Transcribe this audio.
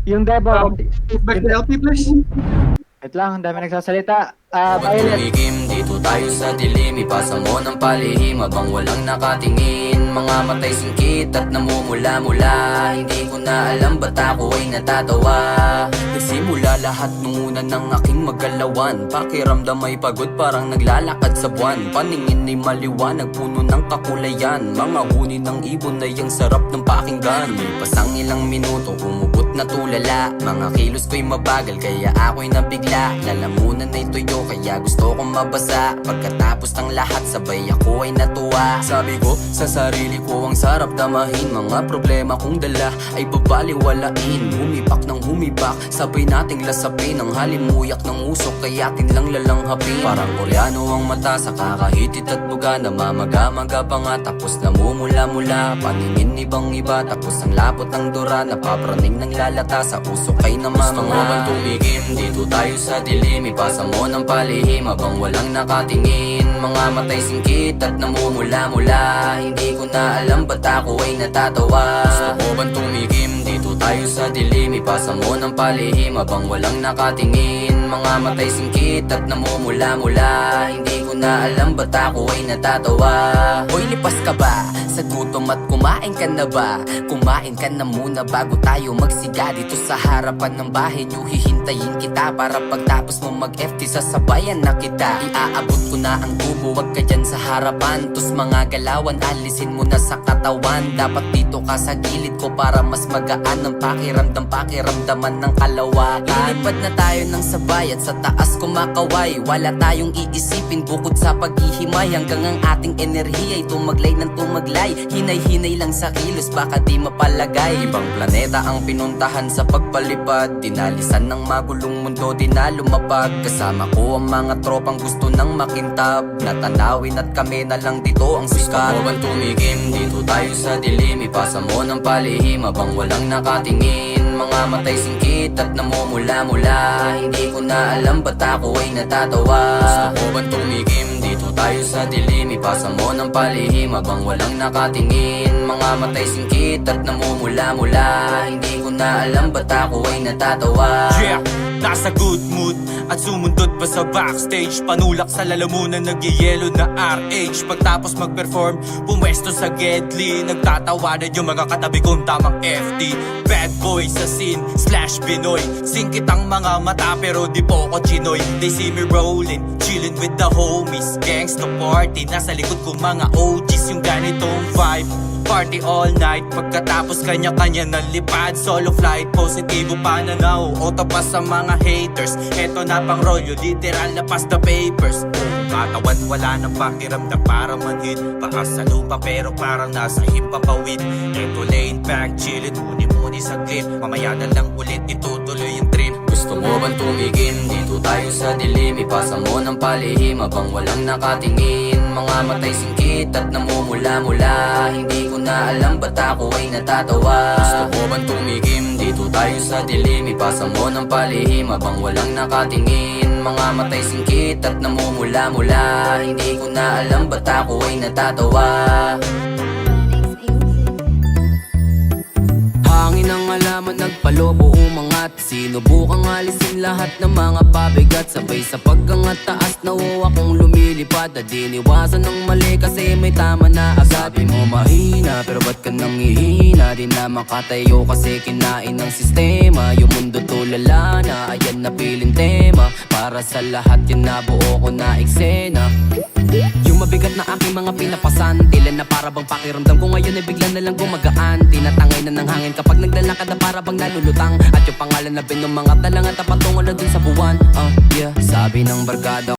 Yung Devo. Back to LP, please. Wait lang, ang dami nagsasalita. Huwag Violet. tumigim, dito tayo sa dilim. Ipasa mo ng palihim habang walang nakatingin. Mga matay singkit at namumula-mula. Hindi ko na alam ba't ako ay natatawa. Nagsimula lahat nung una ng aking magalawan. Pakiramdam ay pagod parang naglalakad sa buwan. Paningin ay maliwanag, puno ng kakulayan. Mga huni ng ibon ay ang sarap ng pakinggan. Lumipas ang ilang minuto, umugot na tulala. Mga kilos ko'y mabagal kaya ako'y nabigla. Lalamunan ay tuyo kaya gusto kong mabasa. Pagkatapos ng lahat sabay ako ay natuwa. Sabi ko sa sarili ko ang sarap damahin. Mga problema kong dala ay babaliwalain. Humipak ng humibak, sabay nating lasapin. Ang halimuyak ng usok kaya atin lang lalanghapin. Parang koreano ang mata sa kakahitit at buga. Namamaga-maga pa nga tapos namumula-mula. Paningin ibang iba tapos ang lapot ng dura. Napapraning ng lalata sa usok ay namamanga. Gusto mo bang tumigim? Dito tayo sa dilim. Ipasa mo ng palihim habang walang nakatingin. Mga matay singkit at namumula-mula. Hindi ko na alam ba't ako ay natatawa. Gusto mo bang tumigim? Dito tayo sa dilim. Ipasa mo ng palihim habang walang nakatingin. Mga matay singkit at namumula-mula. Hindi ko na alam ba't ako ay natatawa. Hoy, lipas ka ba? Sa gutom at kumain ka na ba? Kumain ka na muna bago tayo magsiga. Dito sa harapan ng bahay nyo hihintayin kita. Para pagtapos mo mag-FT sasabayan na kita. Iaabot ko na ang tubo, wag ka dyan sa harapan. Tus mga galawan, alisin mo na sa katawan. Dapat dito ka sa gilid ko para mas magaan ang pakiramdam. Pakiramdaman ng kalawakan. Ililipad na tayo ng sabay at sa taas kumakaway. Wala tayong iisipin bukod sa paghihimay. Hanggang ang ating enerhiya ay tumaglay ng tumaglay. Hinay-hinay lang sa kilos baka di mapalagay. Ibang planeta ang pinuntahan sa pagpalipad. Dinalisan ng magulong mundo di na lumapag. Kasama ko ang mga tropang gusto nang makintab. Natanawin at kami na lang dito ang sikat. Gusto mo bang tumigim? Dito tayo sa dilim. Ipasa mo ng palihim habang walang nakatingin. Mga matay singkit at namumula-mula. Hindi ko na alam ba't ako ay natatawa. Gusto mo bang tumigim? Dito tayo sa dilim. Ipasa mo ng palihim habang walang nakatingin. Mga matay singkit at namumula-mula. Hindi ko na alam ba't ako ay natatawa. Yeah, nasa good mood at sumundot pa sa backstage. Panulak sa lalamunan, nagyayelo na RH. Pagtapos mag-perform, pumwesto sa Gedli. Nagtatawanan yung mga katabi kong tamang FD. Bad boy sa scene, slash Pinoy. Singkit ang mga mata pero di po ko chinoy. They see me rolling, chillin' with the homies. Gangsta party, nasa likod ko mga OGs. Yung ganitong vibe, party all night. Pagkatapos kanya-kanya ng lipad. Solo flight, positibo pananaw. Oto pa sa mga haters. Eto na pang rolyo, literal na pass the papers. Katawan wala nang pakiramdam para manhid. Baka sa lupa pero parang nasa himpapawid. Eto laid back, chillin', muni-muni saglit. Mamaya na lang ulit itutuloy yung trip. Gusto mo bang tumigim? Dito tayo sa dilim. Ipasa mo ng palihim habang walang nakatingin. Mga matay singkit at namumula-mula. Hindi ko na alam ba't ako ay natatawa. Gusto mo bang tumigim? Dito tayo sa dilim. Ipasa mo ng palihim habang walang nakatingin. Mga matay singkit at namumula-mula. Hindi ko na alam ba't ako ay natatawa. Hangin ang alaman, nagpalobo umangat. Sinubukang alisin lahat ng mga pabigat. Sabay sa pagkangat taas na akong lumilipad. At diniwasan ng mali kasi may tama na agad. Sabi mo mahina pero ba't ka nang hihina? Di na makatayo kasi kinain ng sistema. Yung mundo tulala na, ayan na piling tema. Para sa lahat yun nabuo ko na eksena. Yung mabigat na aking mga pinapasan, tila na para bang pakiramdam ko ngayon ay bigla na lang gumagaan. Tinatangay na ng hangin kapag naglalakad na para bang nalulutang. At yung pangalan na ng mga talangan tapatungo na dun sa buwan. Yeah, sabi ng barkada